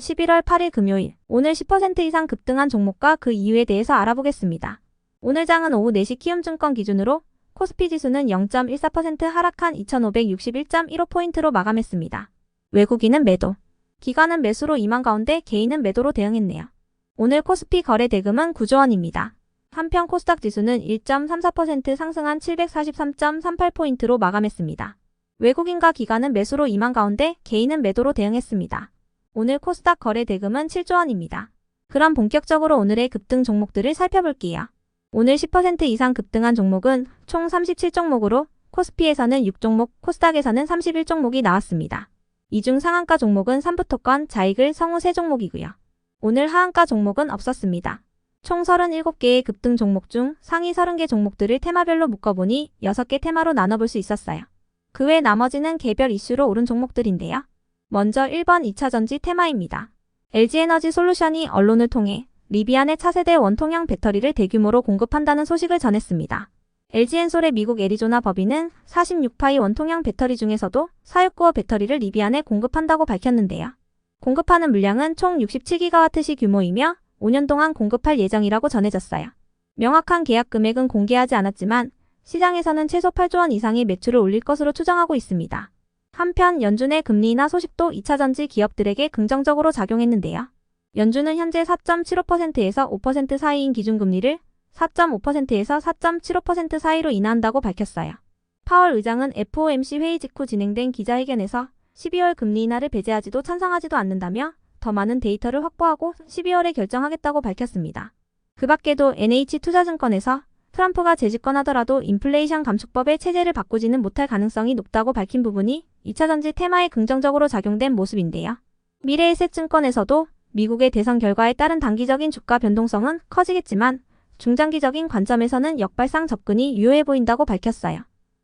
11월 8일 금요일, 오늘 10% 이상 급등한 종목과 그 이유에 대해서 알아보겠습니다. 오늘 장은 오후 4시 키움증권 기준으로 코스피 지수는 0.14% 하락한 2561.15포인트로 마감했습니다. 외국인은 매도, 기관은 매수로 임한 가운데 개인은 매도로 대응했네요. 오늘 코스피 거래 대금은 9조 원입니다. 한편 코스닥 지수는 1.34% 상승한 743.38포인트로 마감했습니다. 외국인과 기관은 매수로 임한 가운데 개인은 매도로 대응했습니다. 오늘 코스닥 거래 대금은 7조 원입니다. 그럼 본격적으로 오늘의 급등 종목들을 살펴볼게요. 오늘 10% 이상 급등한 종목은 총 37종목으로 코스피에서는 6종목, 코스닥에서는 31종목이 나왔습니다. 이 중 상한가 종목은 삼부토건, 자이글, 성우 3종목이고요. 오늘 하한가 종목은 없었습니다. 총 37개의 급등 종목 중 상위 30개 종목들을 테마별로 묶어보니 6개 테마로 나눠볼 수 있었어요. 그 외 나머지는 개별 이슈로 오른 종목들인데요. 먼저 1번 2차전지 테마입니다. LG에너지솔루션이 언론을 통해 리비안의 차세대 원통형 배터리를 대규모로 공급한다는 소식을 전했습니다. LG엔솔의 미국 애리조나 법인은 46파이 원통형 배터리 중에서도 4695 배터리를 리비안에 공급한다고 밝혔는데요. 공급하는 물량은 총 67GWh 규모이며 5년 동안 공급할 예정이라고 전해졌어요. 명확한 계약 금액은 공개하지 않았지만 시장에서는 최소 8조 원 이상의 매출을 올릴 것으로 추정하고 있습니다. 한편 연준의 금리 인하 소식도 2차전지 기업들에게 긍정적으로 작용했는데요. 연준은 현재 4.75%에서 5% 사이인 기준금리를 4.5%에서 4.75% 사이로 인하한다고 밝혔어요. 파월 의장은 FOMC 회의 직후 진행된 기자회견에서 12월 금리 인하를 배제하지도 찬성하지도 않는다며 더 많은 데이터를 확보하고 12월에 결정하겠다고 밝혔습니다. 그 밖에도 NH투자증권에서 트럼프가 재집권하더라도 인플레이션 감축법의 체제를 바꾸지는 못할 가능성이 높다고 밝힌 부분이 2차전지 테마에 긍정적으로 작용된 모습인데요. 미래에셋증권에서도 미국의 대선 결과에 따른 단기적인 주가 변동성은 커지겠지만 중장기적인 관점에서는 역발상 접근이 유효해 보인다고 밝혔어요.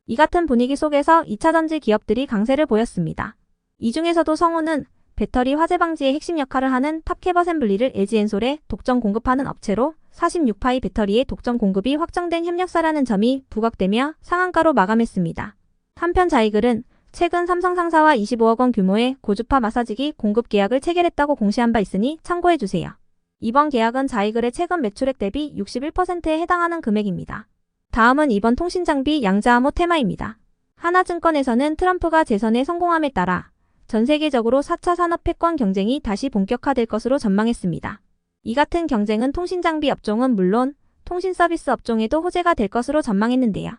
이 같은 분위기 속에서 2차전지 기업들이 강세를 보였습니다. 이 중에서도 성우는 배터리 화재 방지의 핵심 역할을 하는 탑캡 어셈블리를 LG엔솔에 독점 공급하는 업체로 46파이 배터리의 독점 공급이 확정된 협력사라는 점이 부각되며 상한가로 마감했습니다. 한편 자이글은 최근 삼성 상사와 25억 원 규모의 고주파 마사지기 공급 계약을 체결했다고 공시한 바 있으니 참고해주세요. 이번 계약은 자이글의 최근 매출액 대비 61%에 해당하는 금액입니다. 다음은 이번 통신장비 양자암호 테마입니다. 하나증권에서는 트럼프가 재선에 성공함에 따라 전 세계적으로 4차 산업 패권 경쟁이 다시 본격화될 것으로 전망했습니다. 이 같은 경쟁은 통신장비 업종은 물론 통신 서비스 업종에도 호재가 될 것으로 전망했는데요.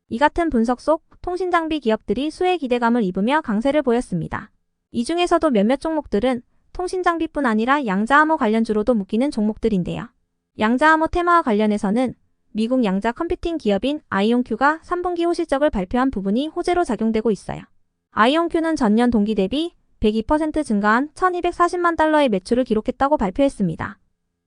이 같은 분석 속 통신장비 기업들이 수혜 기대감을 입으며 강세를 보였습니다. 이 중에서도 몇몇 종목들은 통신장비뿐 아니라 양자암호 관련주로도 묶이는 종목들인데요. 양자암호 테마와 관련해서는 미국 양자 컴퓨팅 기업인 아이온큐가 3분기 호실적을 발표한 부분이 호재로 작용되고 있어요. 아이온큐는 전년 동기 대비 102% 증가한 1240만 달러의 매출을 기록했다고 발표했습니다.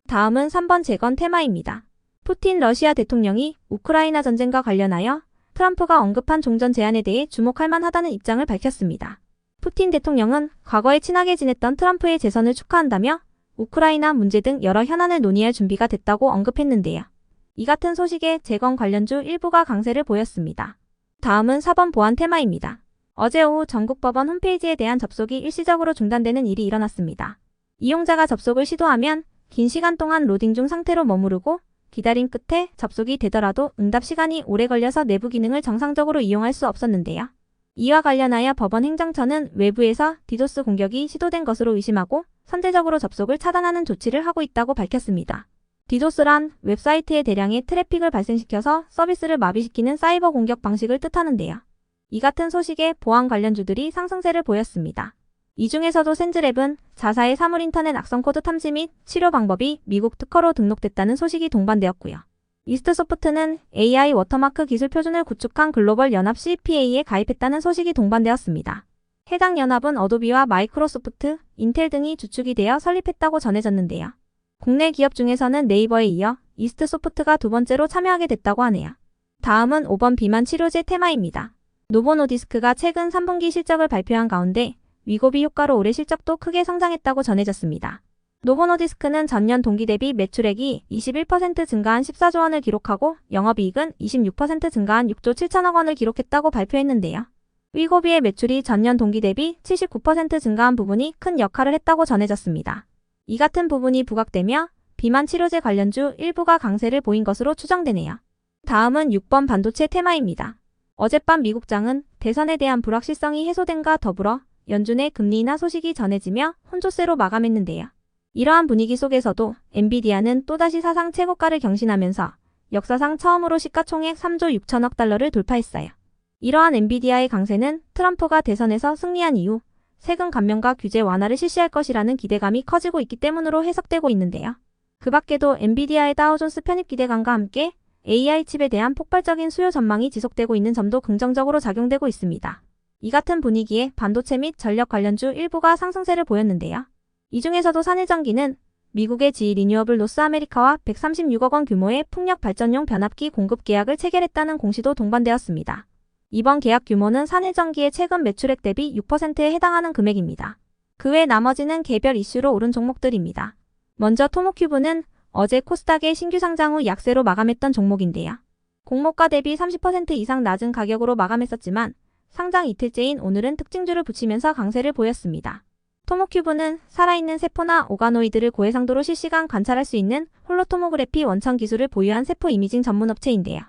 다음은 3번 재건 테마입니다. 푸틴 러시아 대통령이 우크라이나 전쟁과 관련하여 트럼프가 언급한 종전 제안에 대해 주목할 만하다는 입장을 밝혔습니다. 푸틴 대통령은 과거에 친하게 지냈던 트럼프의 재선을 축하한다며 우크라이나 문제 등 여러 현안을 논의할 준비가 됐다고 언급했는데요. 이 같은 소식에 재건 관련주 일부가 강세를 보였습니다. 다음은 4번 보안 테마입니다. 어제 오후 전국 법원 홈페이지에 대한 접속이 일시적으로 중단되는 일이 일어났습니다. 이용자가 접속을 시도하면 긴 시간 동안 로딩 중 상태로 머무르고 기다림 끝에 접속이 되더라도 응답 시간이 오래 걸려서 내부 기능을 정상적으로 이용할 수 없었는데요. 이와 관련하여 법원 행정처는 외부에서 디도스 공격이 시도된 것으로 의심하고 선제적으로 접속을 차단하는 조치를 하고 있다고 밝혔습니다. 디도스란 웹사이트에 대량의 트래픽을 발생시켜서 서비스를 마비시키는 사이버 공격 방식을 뜻하는데요. 이 같은 소식에 보안 관련주들이 상승세를 보였습니다. 이 중에서도 센즈랩은 자사의 사물인터넷 악성 코드 탐지 및 치료 방법이 미국 특허로 등록됐다는 소식이 동반되었고요. 이스트소프트는 AI 워터마크 기술 표준을 구축한 글로벌 연합 CPA에 가입했다는 소식이 동반되었습니다. 해당 연합은 어도비와 마이크로소프트, 인텔 등이 주축이 되어 설립했다고 전해졌는데요. 국내 기업 중에서는 네이버에 이어 이스트소프트가 두 번째로 참여하게 됐다고 하네요. 다음은 5번 비만 치료제 테마입니다. 노보노디스크가 최근 3분기 실적을 발표한 가운데 위고비 효과로 올해 실적도 크게 성장했다고 전해졌습니다. 노보노디스크는 전년 동기 대비 매출액이 21% 증가한 14조 원을 기록하고 영업이익은 26% 증가한 6조 7천억 원을 기록했다고 발표했는데요. 위고비의 매출이 전년 동기 대비 79% 증가한 부분이 큰 역할을 했다고 전해졌습니다. 이 같은 부분이 부각되며 비만 치료제 관련주 일부가 강세를 보인 것으로 추정되네요. 다음은 6번 반도체 테마입니다. 어젯밤 미국장은 대선에 대한 불확실성이 해소된과 더불어 연준의 금리 인하 소식이 전해지며 혼조세로 마감했는데요. 이러한 분위기 속에서도 엔비디아는 또다시 사상 최고가를 경신하면서 역사상 처음으로 시가총액 3조 6천억 달러를 돌파했어요. 이러한 엔비디아의 강세는 트럼프가 대선에서 승리한 이후 세금 감면과 규제 완화를 실시할 것이라는 기대감이 커지고 있기 때문으로 해석되고 있는데요. 그 밖에도 엔비디아의 다우존스 편입 기대감과 함께 AI 칩에 대한 폭발적인 수요 전망이 지속되고 있는 점도 긍정적으로 작용되고 있습니다. 이 같은 분위기에 반도체 및 전력 관련주 일부가 상승세를 보였는데요. 이 중에서도 산일전기는 미국의 GE 리뉴어블 노스 아메리카와 136억 원 규모의 풍력 발전용 변압기 공급 계약을 체결했다는 공시도 동반되었습니다. 이번 계약 규모는 산일전기의 최근 매출액 대비 6%에 해당하는 금액입니다. 그 외 나머지는 개별 이슈로 오른 종목들입니다. 먼저 토모큐브는 어제 코스닥의 신규 상장 후 약세로 마감했던 종목인데요. 공모가 대비 30% 이상 낮은 가격으로 마감했었지만 상장 이틀째인 오늘은 특징주를 붙이면서 강세를 보였습니다. 토모큐브는 살아있는 세포나 오가노이드를 고해상도로 실시간 관찰할 수 있는 홀로토모그래피 원천 기술을 보유한 세포 이미징 전문 업체인데요.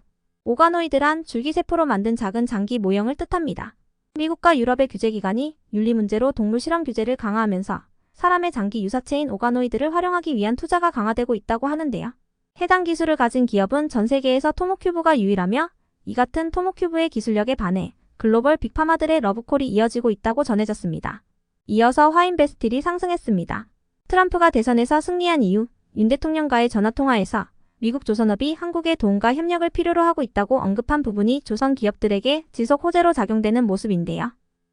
오가노이드란 줄기세포로 만든 작은 장기 모형을 뜻합니다. 미국과 유럽의 규제기관이 윤리 문제로 동물 실험 규제를 강화하면서 사람의 장기 유사체인 오가노이드를 활용하기 위한 투자가 강화되고 있다고 하는데요. 해당 기술을 가진 기업은 전 세계에서 토모큐브가 유일하며 이 같은 토모큐브의 기술력에 반해 글로벌 빅파마들의 러브콜이 이어지고 있다고 전해졌습니다. 이어서 화인베스틸이 상승했습니다. 트럼프가 대선에서 승리한 이후 윤 대통령과의 전화통화에서 미국 조선업이 한국의 도움과 협력을 필요로 하고 있다고 언급한 부분이 조선 기업들에게 지속 호재로 작용되는 모습인데요.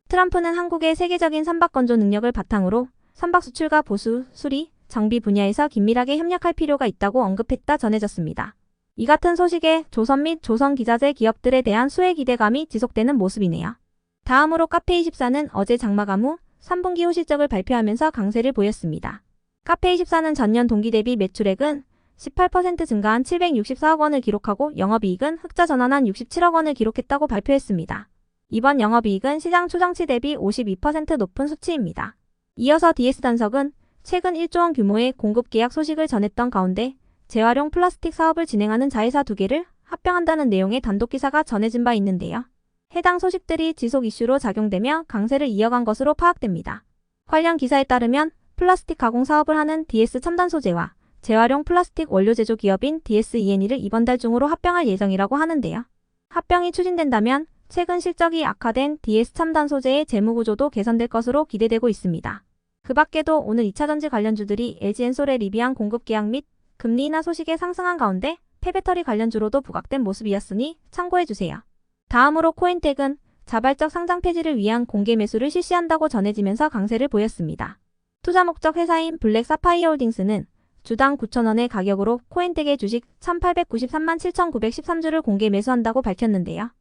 트럼프는 한국의 세계적인 선박 건조 능력을 바탕으로 선박 수출과 보수, 수리, 정비 분야에서 긴밀하게 협력할 필요가 있다고 언급했다 전해졌습니다. 이 같은 소식에 조선 및 조선 기자재 기업들에 대한 수혜 기대감이 지속되는 모습이네요. 다음으로 카페24는 어제 장마감 후 3분기 후 실적을 발표하면서 강세를 보였습니다. 카페24는 전년 동기 대비 매출액은 18% 증가한 764억 원을 기록하고 영업이익은 흑자 전환한 67억 원을 기록했다고 발표했습니다. 이번 영업이익은 시장 추정치 대비 52% 높은 수치입니다. 이어서 DS단석은 최근 1조 원 규모의 공급 계약 소식을 전했던 가운데 재활용 플라스틱 사업을 진행하는 자회사 2개를 합병한다는 내용의 단독 기사가 전해진 바 있는데요. 해당 소식들이 지속 이슈로 작용되며 강세를 이어간 것으로 파악됩니다. 관련 기사에 따르면 플라스틱 가공 사업을 하는 DS 첨단 소재와 재활용 플라스틱 원료 제조 기업인 DSENE를 이번 달 중으로 합병할 예정이라고 하는데요. 합병이 추진된다면 최근 실적이 악화된 DS 첨단 소재의 재무 구조도 개선될 것으로 기대되고 있습니다. 그 밖에도 오늘 2차전지 관련주들이 LG엔솔의 리비안 공급 계약 및 금리 인하 소식에 상승한 가운데 폐배터리 관련주로도 부각된 모습이었으니 참고해주세요. 다음으로 코인텍은 자발적 상장 폐지를 위한 공개 매수를 실시한다고 전해지면서 강세를 보였습니다. 투자 목적 회사인 블랙 사파이어 홀딩스는 주당 9,000원의 가격으로 코인텍의 주식 1,893만 7,913주를 공개 매수한다고 밝혔는데요.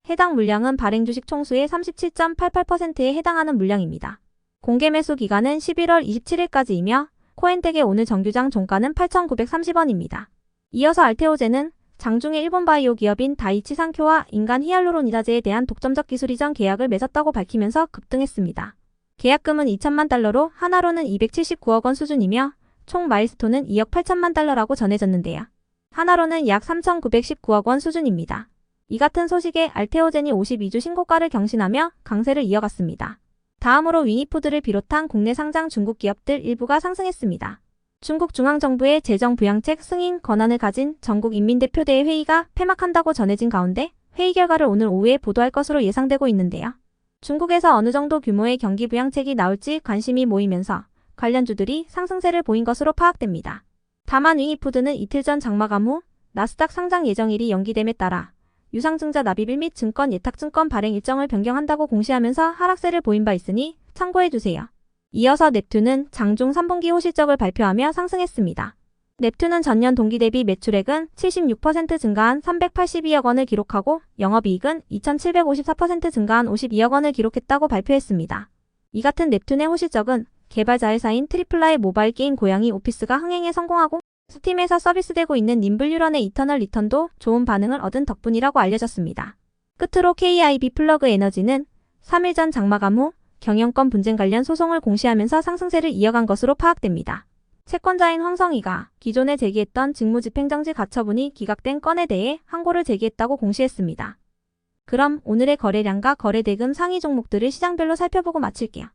해당 물량은 발행 주식 총수의 37.88%에 해당하는 물량입니다. 공개 매수 기간은 11월 27일까지이며 코인텍의 오늘 정규장 종가는 8,930원입니다. 이어서 알테오제는 장중에 일본 바이오 기업인 다이치 상쿄와 인간 히알루론 이라제에 대한 독점적 기술 이전 계약을 맺었다고 밝히면서 급등했습니다. 계약금은 2천만 달러로 하나로는 279억 원 수준이며 총 마일스톤은 2억 8천만 달러라고 전해졌는데요. 하나로는 약 3,919억 원 수준입니다. 이 같은 소식에 알테오젠이 52주 신고가를 경신하며 강세를 이어갔습니다. 다음으로 위니푸드를 비롯한 국내 상장 중국 기업들 일부가 상승했습니다. 중국 중앙정부의 재정부양책 승인 권한을 가진 전국인민대표대회 회의가 폐막한다고 전해진 가운데 회의 결과를 오늘 오후에 보도할 것으로 예상되고 있는데요. 중국에서 어느 정도 규모의 경기부양책이 나올지 관심이 모이면서 관련주들이 상승세를 보인 것으로 파악됩니다. 다만 위니푸드는 이틀 전 장마감 후 나스닥 상장 예정일이 연기됨에 따라 유상증자 납입일 및 증권 예탁증권 발행 일정을 변경한다고 공시하면서 하락세를 보인 바 있으니 참고해주세요. 이어서 넵튠은 장중 3분기 호 실적을 발표하며 상승했습니다. 넵튠은 전년 동기 대비 매출액은 76% 증가한 382억 원을 기록하고 영업이익은 2754% 증가한 52억 원을 기록했다고 발표했습니다. 이 같은 넵튠의 호 실적은 개발자 회사인 트리플라의 모바일 게임 고양이 오피스가 흥행에 성공하고 스팀에서 서비스되고 있는 님블 유런의 이터널 리턴도 좋은 반응을 얻은 덕분이라고 알려졌습니다. 끝으로 KIB 플러그 에너지는 3일 전 장마감 후 경영권 분쟁 관련 소송을 공시하면서 상승세를 이어간 것으로 파악됩니다. 채권자인 황성희가 기존에 제기했던 직무집행정지 가처분이 기각된 건에 대해 항고를 제기했다고 공시했습니다. 그럼 오늘의 거래량과 거래대금 상위 종목들을 시장별로 살펴보고 마칠게요.